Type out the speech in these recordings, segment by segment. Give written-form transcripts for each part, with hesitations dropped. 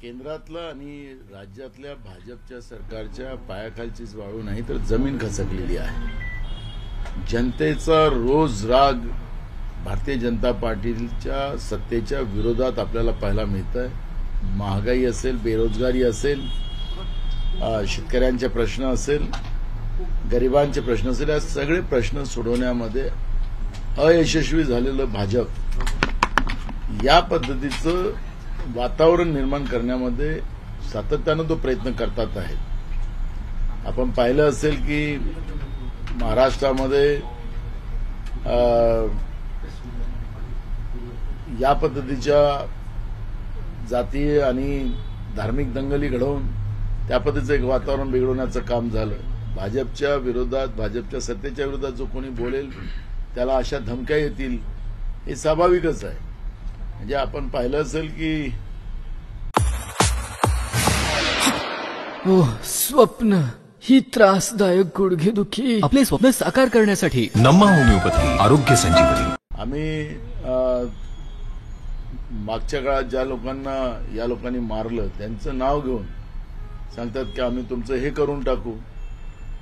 केंद्रातलं आणि राज्यातल्या भाजपच्या सरकारच्या पायाखालचीच वाळू नाही तर जमीन खचकलेली आहे। जनतेचा रोज राग भारतीय जनता पार्टीच्या सत्तेच्या विरोधात आपल्याला पाहायला मिळतंय। महागाई असेल, बेरोजगारी असेल, शेतकऱ्यांचे प्रश्न असेल, गरिबांचे प्रश्न असेल, या सगळे प्रश्न सोडवण्यामध्ये अयशस्वी झालेलं भाजप या पद्धतीचं वातावरण निर्माण करण्यामध्ये सातत्यानं तो प्रयत्न करतात आहेत। आपण पाहिलं असेल की महाराष्ट्रामध्ये या पद्धतीच्या जातीय आणि धार्मिक दंगली घडवून त्या पद्धतीचं एक वातावरण बिघडवण्याचं काम झालं। भाजपच्या विरोधात, भाजपच्या सत्तेच्या विरोधात जो कोणी बोलेल त्याला अशा धमक्या येतील, हे स्वाभाविकच आहे। म्हणजे आपण पाहिलं असेल की स्वप्न ही त्रासदायक गुडघेदुखी आपले स्वप्न साकार करण्यासाठी नम्मा होमिओपॅथी आरोग्य संजीवनी। आम्ही मागच्या काळात ज्या लोकांना या लोकांनी मारलं त्यांचं नाव घेऊन सांगतात की आम्ही तुमचं हे करून टाकू।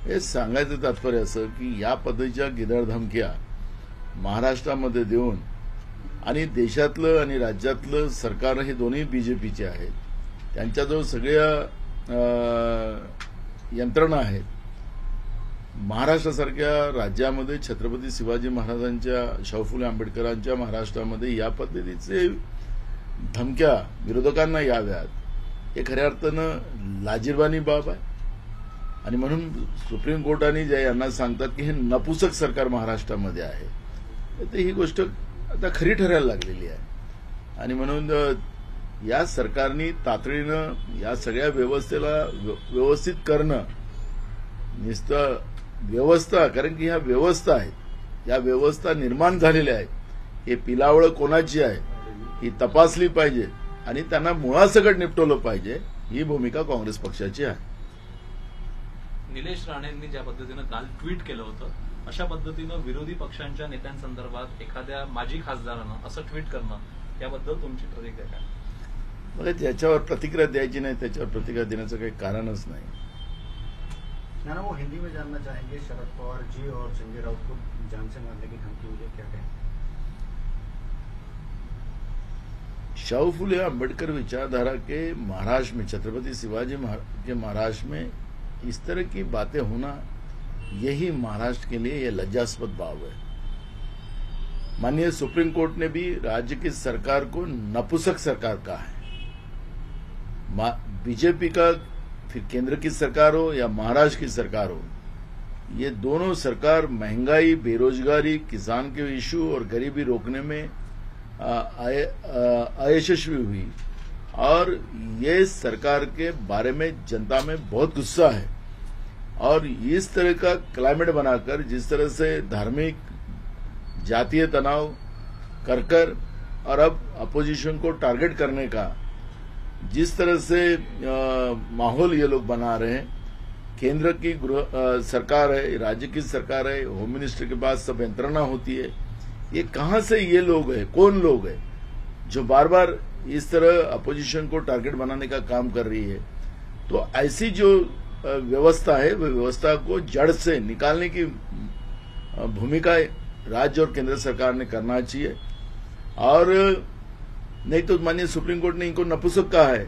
हे सांगायचं तात्पर्य असं की या पद्धतीच्या गिधाड धमक्या महाराष्ट्रामध्ये देऊन आणि देशातलं आणि राज्यातलं सरकार हे दोन्ही बीजेपीचे आहेत, त्यांच्याजवळ सगळ्या यंत्रणा आहेत। महाराष्ट्रासारख्या राज्यामध्ये छत्रपती शिवाजी महाराजांच्या, शाहू फुले आंबेडकरांच्या महाराष्ट्रामध्ये या पद्धतीचे धमक्या विरोधकांना याव्यात, हे खऱ्या अर्थानं लाजिरवाणी बाब आहे। आणि म्हणून सुप्रीम कोर्टाने जे यांना सांगतात की हे नपुसक सरकार महाराष्ट्रामध्ये आहे, तर ही गोष्ट आता खरी ठरायला लागलेली आहे। आणि म्हणून या सरकारने तातडीनं या सगळ्या व्यवस्थेला व्यवस्थित करणं, नुसतं व्यवस्था, कारण की ह्या व्यवस्था आहेत, या व्यवस्था निर्माण झालेल्या आहेत, हे पिलावळं कोणाची आहे ही तपासली पाहिजे आणि त्यांना मुळासकट निपटवलं पाहिजे, ही भूमिका काँग्रेस पक्षाची आहे। निलेश राणेंनी ज्या पद्धतीनं काल ट्विट केलं होतं, अशा पद्धतीनं विरोधी पक्षांच्या नेत्यांसंदर्भात एखाद्या माजी खासदारानं असं ट्विट करणं, याबद्दल तुमची प्रतिक्रिया काय? मला त्याच्यावर प्रतिक्रिया द्यायची नाही, त्याच्यावर प्रतिक्रिया देण्याचं काही कारणच नाही। ना वो हिंदी में जानना चाहेंगे, शरद पवार जी और संजय राउत को जान से मारने की धमकी हुई है, क्या कहें? शाहू फुले आंबेडकर विचारधारा के महाराष्ट्र में, छत्रपति शिवाजी के महाराष्ट्र में इस तरह की बातें होना, यही महाराष्ट्र के लिए यह लज्जास्पद बात है। माननीय सुप्रीम कोर्ट ने भी राज्य की सरकार को नपुसक सरकार कहा है। बीजेपी का, फिर केंद्र की सरकार हो या महाराष्ट्र की सरकार हो, ये दोनों सरकार महंगाई, बेरोजगारी, किसान के इश्यू और गरीबी रोकने में अयशस्वी हुई। और ये सरकार के बारे में जनता में बहुत गुस्सा है। और इस तरह का क्लाइमेट बनाकर, जिस तरह से धार्मिक जातीय तनाव कर और अब अपोजिशन को टारगेट करने का जिस तरह से माहौल ये लोग बना रहे हैं, केंद्र की सरकार है, राज्य की सरकार है, होम मिनिस्टर के पास सब यंत्रणा होती है, ये कहां से ये लोग हैं, कौन लोग हैं जो बार बार इस तरह अपोजिशन को टारगेट बनाने का काम कर रही है। तो ऐसी जो व्यवस्था है, वह व्यवस्था को जड़ से निकालने की भूमिका राज्य और केंद्र सरकार ने करना चाहिए। और नहीं तो माननीय सुप्रीम कोर्ट ने इनको नपुसक कहा है,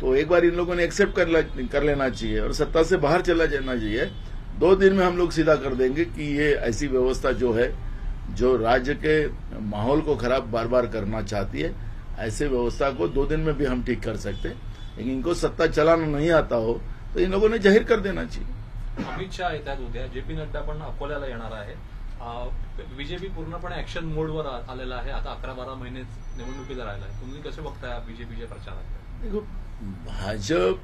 तो एक बार इन लोगों ने एक्सेप्ट कर लेना चाहिए और सत्ता से बाहर चला जाना चाहिए। 2 दिन में हम लोग सीधा कर देंगे कि ये ऐसी व्यवस्था जो है, जो राज्य के माहौल को खराब बार बार करना चाहती है, ऐसे व्यवस्था को 2 दिन में भी हम ठीक कर सकते हैं। लेकिन इनको सत्ता चलाना नहीं आता हो तो इन लोगों ने जाहीर कर देना चाहिए। अमित शाह येतात उद्या, जेपी नड्डा पण अकोल्याला येणार आहे। बीजेपी पूर्णपणे ऍक्शन मोडवर आलेला आहे, आता 11-12 महिने निवडणुकीला राहिला आहे। तुम्ही कसे बघताय बीजेपीच्या प्रचारात? देखो, भाजप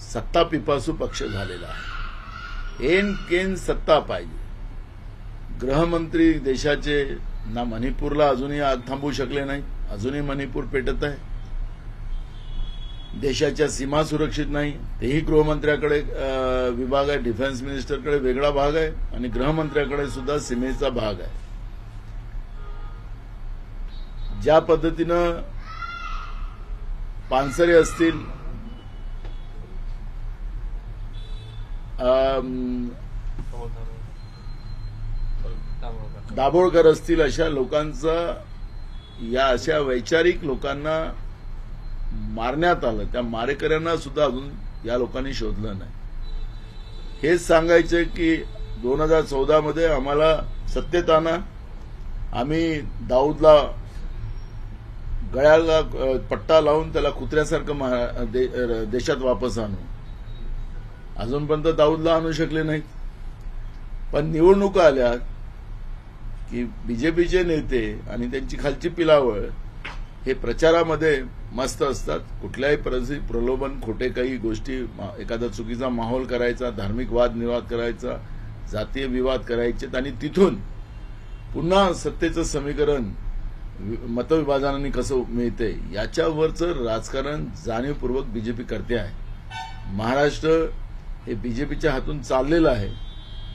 सत्ता पिपासू पक्ष झालेला आहे, एन केन सत्ता पाहिजे। गृहमंत्री देशाचे ना मणिपूरला अजूनही आग थांबवू शकले नाही, अजूनही मणिपूर पेटत आहे। देशाच्या सीमा सुरक्षित नाही, तेही गृहमंत्र्याकडे विभाग आहे, डिफेन्स मिनिस्टरकडे वेगळा भाग आहे आणि गृहमंत्र्याकडे सुद्धा सीमेचा भाग आहे। ज्या पद्धतीनं पानसरे असतील, दाभोळकर असतील, अशा लोकांचा, या अशा वैचारिक लोकांना मारण्यात आलं. त्या मारेकऱ्यांना सुद्धा अजून या लोकांनी शोधलं नाही. हेच सांगायचं की 2014 मध्ये आम्हाला सत्तेत आणा, आम्ही दाऊदला गळ्याला पट्टा लावून त्याला कुत्र्यासारखं देशात वापस आणू. अजूनपर्यंत दाऊदला आणू शकले नाहीत. पण निवडणुका आल्या की बीजेपीचे नेते आणि त्यांची खालची पिलावळ हे प्रचारामध्ये मस्त असतात. कुठल्याही परिस्थितीत प्रलोभन, खोटे काही गोष्टी, एखादा चुकीचा माहोल करायचा, धार्मिक वादविवाद करायचा, जातीय विवाद करायचे आणि तिथून पुन्हा सत्तेचं समीकरण मतविभाजनाने कसं मिळते याच्यावरचं राजकारण जाणीवपूर्वक बीजेपी करते आहे. महाराष्ट्र हे बीजेपीच्या हातून चाललेलं आहे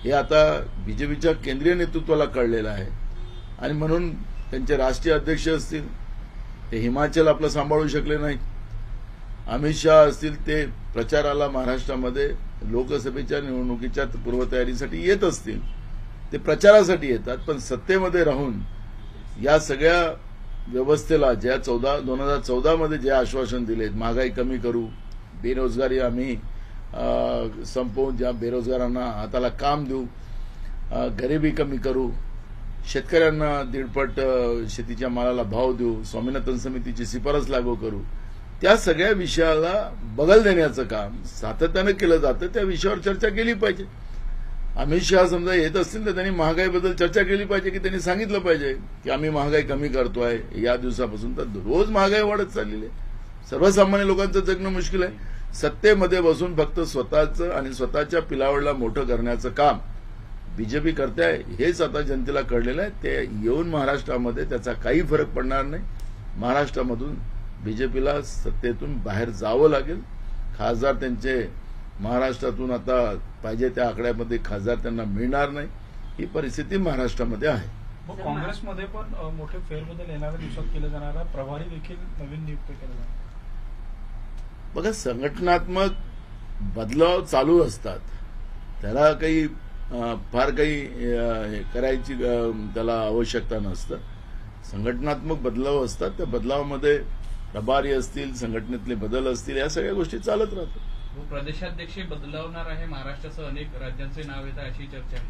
हे आता बीजेपीच्या केंद्रीय नेतृत्वाला कळलेलं आहे. आणि म्हणून त्यांचे राष्ट्रीय अध्यक्ष असतील ते हिमाचल आपलं सांभाळू शकले नाहीत. अमित शहा असतील ते प्रचाराला महाराष्ट्रामध्ये लोकसभेच्या निवडणुकीच्या पूर्वतयारीसाठी येत असतील. ते प्रचारासाठी येतात, पण सत्तेमध्ये राहून या सगळ्या व्यवस्थेला ज्या 2014 मध्ये जे आश्वासन दिलेत, महागाई कमी करू, बेरोजगारी आम्ही संपवून ज्या बेरोजगारांना हाताला काम देऊ, गरिबी कमी करू, शेतकऱ्यांना 1.5 शेतीच्या मालाला भाव देऊ, स्वामीनाथन समितीची शिफारस लागू करू, त्या सगळ्या विषयाला बगल देण्याचं काम सातत्यानं केलं जातं. त्या विषयावर चर्चा केली पाहिजे. अमित शहा समजा येत असतील तर त्यांनी महागाईबद्दल चर्चा केली पाहिजे, की त्यांनी सांगितलं पाहिजे की आम्ही महागाई कमी करतोय या दिवसापासून. तर रोज महागाई वाढत चाललेली आहे. सर्वसामान्य लोकांचं जगणं मुश्किल आहे. सत्तेमध्ये बसून फक्त स्वतःचं आणि स्वतःच्या पिलावळला मोठं करण्याचं काम बीजेपी करते आहे हेच आता जनतेला कळलेलं आहे. ते येऊन महाराष्ट्रामध्ये त्याचा काही फरक पडणार नाही. महाराष्ट्रामधून बीजेपीला सत्तेतून बाहेर जावं लागेल. खासदार त्यांचे महाराष्ट्रातून आता पाहिजे त्या आकड्यामध्ये खासदार त्यांना मिळणार नाही. ही परिस्थिती महाराष्ट्रामध्ये आहे. काँग्रेसमध्ये पण मोठे फेरबदल येणाऱ्या दिवसात केले जाणार आहे. प्रभारी देखील नवीन नियुक्त केले जाणार. बघा, संघटनात्मक बदलाव चालू असतात. त्याला काही फार काही करायची त्याला आवश्यकता नसतं. संघटनात्मक बदलाव असतात. त्या बदलावामध्ये प्रभारी असतील, संघटनेतले बदल असतील, या सगळ्या गोष्टी चालत राहतात. प्रदेशाध्यक्ष बदलावणार आहे. महाराष्ट्रासह अनेक राज्यांचे नाव येत आहे अशी चर्चा आहे.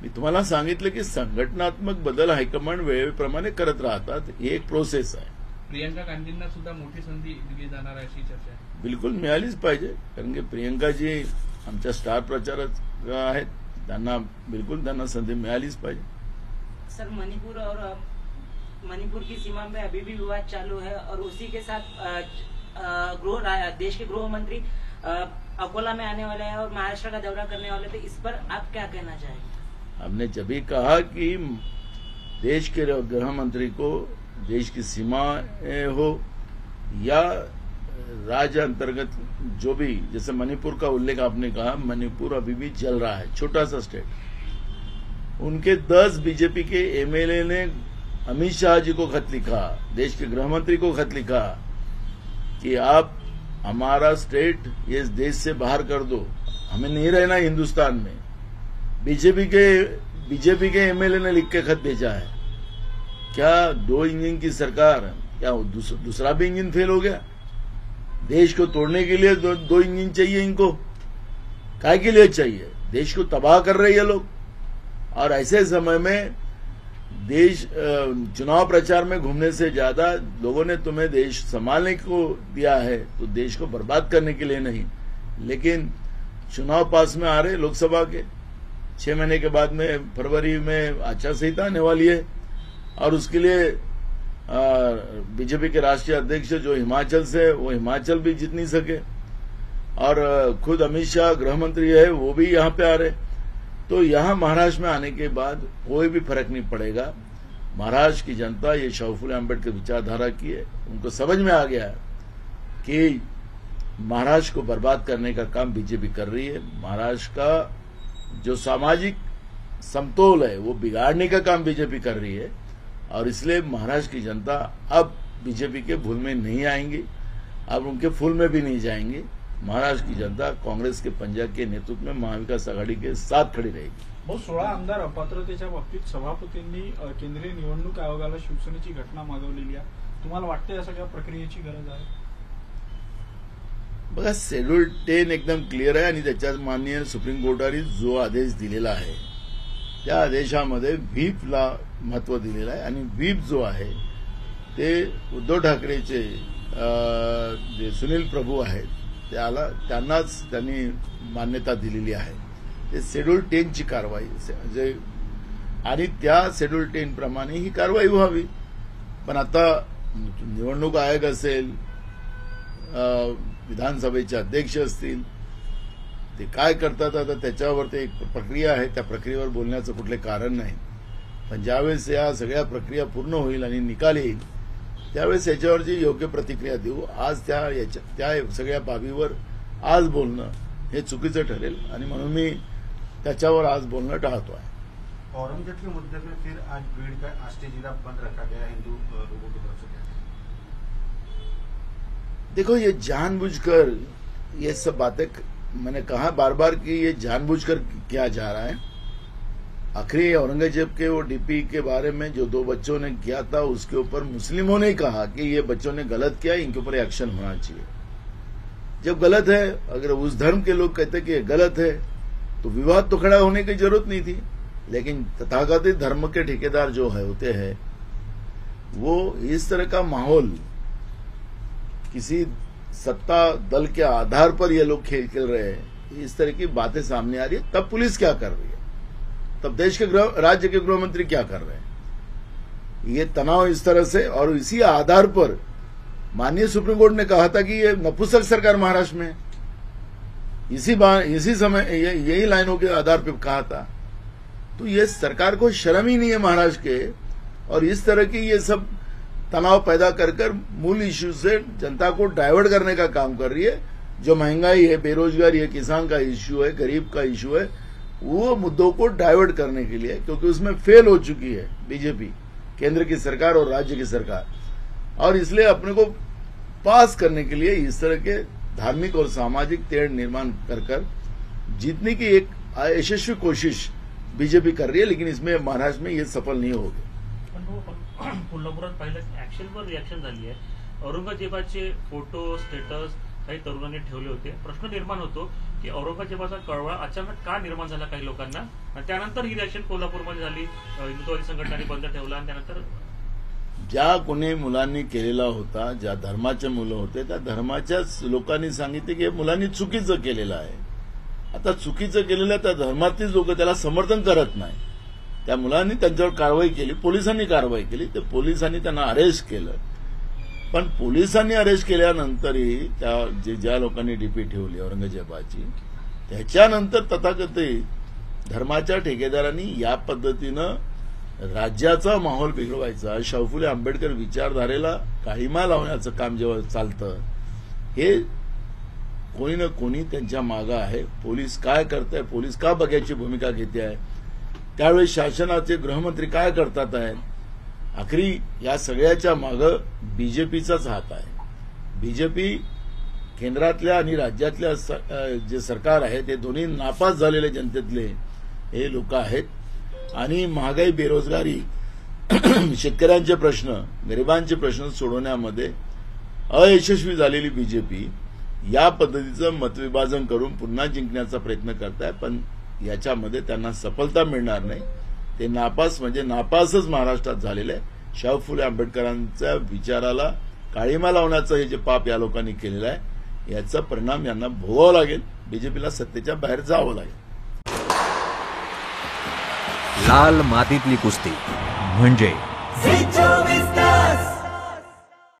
मी तुम्हाला सांगितलं की संघटनात्मक बदल हायकमांड वेळेप्रमाणे करत राहतात. ही एक प्रोसेस आहे. प्रियंका गांधींना सुद्धा मोठी संधी दिली जाणार आहे अशी चर्चा आहे. बिलकुल मिळालीच पाहिजे, कारण की प्रियंकाजी आमच्या स्टार प्रचारक आहेत. त्यांना बिल्कुल त्यांना संधी मिळालीच पाहिजे. सर, मणिपुर की सीमा में अभी भी विवाद चालू है और उसी के साथ देश के गृह मंत्री अकोला में आने वाले हैं और महाराष्ट्र का दौरा करने वाले थे. इस पर आप क्या कहना चाहेंगे? हमने जब भी कहा कि देश के गृह मंत्री को देश की सीमा हो या राज्य अंतर्गत जो भी, जैसे मणिपुर का उल्लेख आपने कहा, मणिपुर अभी भी जल रहा है, छोटा सा स्टेट. उनके 10 बीजेपी के एमएलए ने अमित शाह जी को खत लिखा, देश के गृह मंत्री को खत लिखा कि आप हमारा स्टेट ये देश से बाहर कर दो, हमें नहीं रहना हिंदुस्तान में. बीजेपी के एमएलए ने लिख के खत भेजा है. क्या 2 इंजन की सरकार, क्या दूसरा भी इंजन फेल हो गया? देश को तोड़ने के लिए 2 इंजन चाहिए इनको. काय के लिए चाहिए? देश को तबाह कर रहे हैं लोग. और ऐसे समय में देश चुनाव प्रचार में घूमने से ज्यादा लोगों ने तुम्हें देश संभालने को दिया है, तो देश को बर्बाद करने के लिए नहीं. लेकिन चुनाव पास में आ रहे लोकसभा के 6 महीने के बाद में फरवरी में आचार संहिता आने वाली है और उसके लिए बीजेपी के राष्ट्रीय अध्यक्ष जो हिमाचल से, वो हिमाचल भी जीत नहीं सके और खुद अमित शाह गृह मंत्री है वो भी यहाँ पे आ रहे. तो यहाँ महाराष्ट्र में आने के बाद कोई भी फर्क नहीं पड़ेगा. महाराष्ट्र की जनता ये शाहू फुले अम्बेडकर विचारधारा की है. उनको समझ में आ गया है कि महाराष्ट्र को बर्बाद करने का काम बीजेपी कर रही है. महाराष्ट्र का जो सामाजिक समतोल है वो बिगाड़ने का काम बीजेपी कर रही है और इसलिए महाराष्ट्र की जनता अब बीजेपी के भूल में नहीं आएंगी. आप उनके फूल में भी नहीं जाएंगे। महाराष्ट्र की जनता कांग्रेस के पंजा के नेतृत्व में महाविकास आघाडी के साथ खड़ी रहेगी। भाऊ 16 आमदार अपात्रतेच्या बाबतीत सभापतींनी केंद्रीय निवडणूक आयोगाला शिवसेनेची घटना मागवलेली आहे, तुम्हाला वाटते या सगळ्या प्रक्रियेची गरज आहे? बघा, शेड्यूल 10 एकदम क्लिअर आहे आणि त्याच्यात माननीय सुप्रीम कोर्टाने जो आदेश दिलेला आहे त्या आदेशामध्ये व्हीपला महत्व दिलेलं आहे आणि व्हीप जो आहे ते उद्धव ठाकरेचे जे सुनील प्रभू आहेत त्यांनाच त्यांनी मान्यता दिलेली आहे। ते शेड्यूल 10 ची कारवाई आणि त्या शेड्यूल 10 प्रमाणे ही कारवाई व्हावी। पण आता निवडणूक आयोग असेल, विधानसभेचे अध्यक्ष असतील, ते काय करतात आता त्याच्यावर ते एक प्रक्रिया आहे, त्या प्रक्रियेवर बोलण्याचं कुठले कारण नाही। पण ज्यावेळेस या सगळ्या प्रक्रिया पूर्ण होईल आणि निकाल येईल त्यावेळेस याच्यावरची योग्य प्रतिक्रिया देऊ। आज त्या सगळ्या बाबीवर आज बोलणं हे चुकीचं ठरेल आणि म्हणून मी त्याच्यावर आज बोलणं टाळतो आहे। औरंगजेब के मुद्दे में फिर आज भीड़ का आष्टी जिला बंद रखा गया हिंदू लोगों की तरफ से। देखो, ये जानबूझकर ये सब बातें मैंने कहा बार बार कि ये जानबूझकर किया जा रहा है। आखिरी औरंगजेब के वो डीपी के बारे में जो 2 बच्चों ने किया था उसके ऊपर मुस्लिमों ने कहा कि ये बच्चों ने गलत किया, इनके ऊपर एक्शन होना चाहिए। जब गलत है, अगर उस धर्म के लोग कहते कि ये गलत है तो विवाद तो खड़ा होने की जरूरत नहीं थी। लेकिन तथाकथित धर्म के ठेकेदार जो है होते हैं वो इस तरह का माहौल किसी सत्ता दल के आधार पर ये लोग खेल रहे हैं, इस तरह की बातें सामने आ रही है। तब पुलिस क्या कर रही है, तब देश के राज्य के गृह मंत्री क्या कर रहे हैं? ये तनाव इस तरह से और इसी आधार पर माननीय सुप्रीम कोर्ट ने कहा था कि ये नपुंसक सरकार महाराष्ट्र में है। इसी समय यही लाइनों के आधार पर कहा था। तो ये सरकार को शर्म ही नहीं है महाराष्ट्र के, और इस तरह की ये सब तनाव पैदा कर मूल इश्यू से जनता को डाइवर्ट करने का काम कर रही है। जो महंगाई है, बेरोजगारी है, किसान का इश्यू है, गरीब का इश्यू है, वो मुद्दों को डाइवर्ट करने के लिए, क्योंकि उसमें फेल हो चुकी है बीजेपी, केंद्र की सरकार और राज्य की सरकार, और इसलिए अपने को पास करने के लिए इस तरह के धार्मिक और सामाजिक तेड़ निर्माण कर जीतने की एक यशस्वी कोशिश बीजेपी कर रही है। लेकिन इसमें महाराष्ट्र में ये सफल नहीं होगी। कोल्हापुरात पहिलं ऍक्शनवर रिॲक्शन झाली आहे। औरंगजेबाचे फोटो स्टेटस काही तरुणांनी ठेवले होते। प्रश्न निर्माण होतो की औरंगजेबाचा कळवळा अचानक का निर्माण झाला काही लोकांना, आणि त्यानंतर ही रिॲक्शन कोल्हापूरमध्ये झाली। हिंदुत्ववादी संघटनांनी बंद ठेवला आणि त्यानंतर ज्या कोणी मुलांनी केलेला होता, ज्या धर्माचे मुलं होते त्या धर्माच्याच लोकांनी सांगितले की मुलांनी चुकीचं केलेलं आहे। आता चुकीचं केलेलं त्या धर्मातलीच लोक त्याला समर्थन करत नाही। त्या मुलांनी त्यांच्यावर कारवाई केली, पोलिसांनी कारवाई केली, ते पोलिसांनी त्यांना अरेस्ट केलं। पण पोलिसांनी अरेस्ट केल्यानंतरही त्या ज्या लोकांनी डीपी ठेवली औरंगजेबाची, त्याच्यानंतर तथाकथित धर्माच्या ठेकेदारांनी या पद्धतीनं राज्याचा माहोल बिघडवायचा, शाहू फुले आंबेडकर विचारधारेला काळीमा लावण्याचं काम जेव्हा चालतं, हे कोणी ना कोणी त्यांच्या मागे आहे। पोलीस काय करताय, पोलीस का बघायची भूमिका घेते आहे, त्यावेळी शासनाचे गृहमंत्री काय करतात आहेत, आखरी या सगळ्याच्या मागे बीजेपीचाच हात आहे। बीजेपी केंद्रातल्या आणि राज्यातल्या जे सरकार आहे ते दोन्ही नापास झालेले जनतेतले हे लोक आहेत आणि महागाई, बेरोजगारी, शेतकऱ्यांचे प्रश्न, गरिबांचे प्रश्न सोडवण्यामध्ये अयशस्वी झालेली बीजेपी या पद्धतीचं मतविभाजन करून पुन्हा जिंकण्याचा प्रयत्न करत आहे। पण याच्यामध्ये त्यांना सफलता मिळणार नाही। ते नापास म्हणजे नापासच महाराष्ट्रात झालेलं आहे। शाहू फुले आंबेडकरांच्या विचाराला काळीमा लावण्याचं हे जे पाप या लोकांनी केलेलं आहे, याचा परिणाम यांना भोगावा लागेल। बीजेपीला सत्तेच्या बाहेर जावं लागेल। लाल मातीतली कुस्ती म्हणजे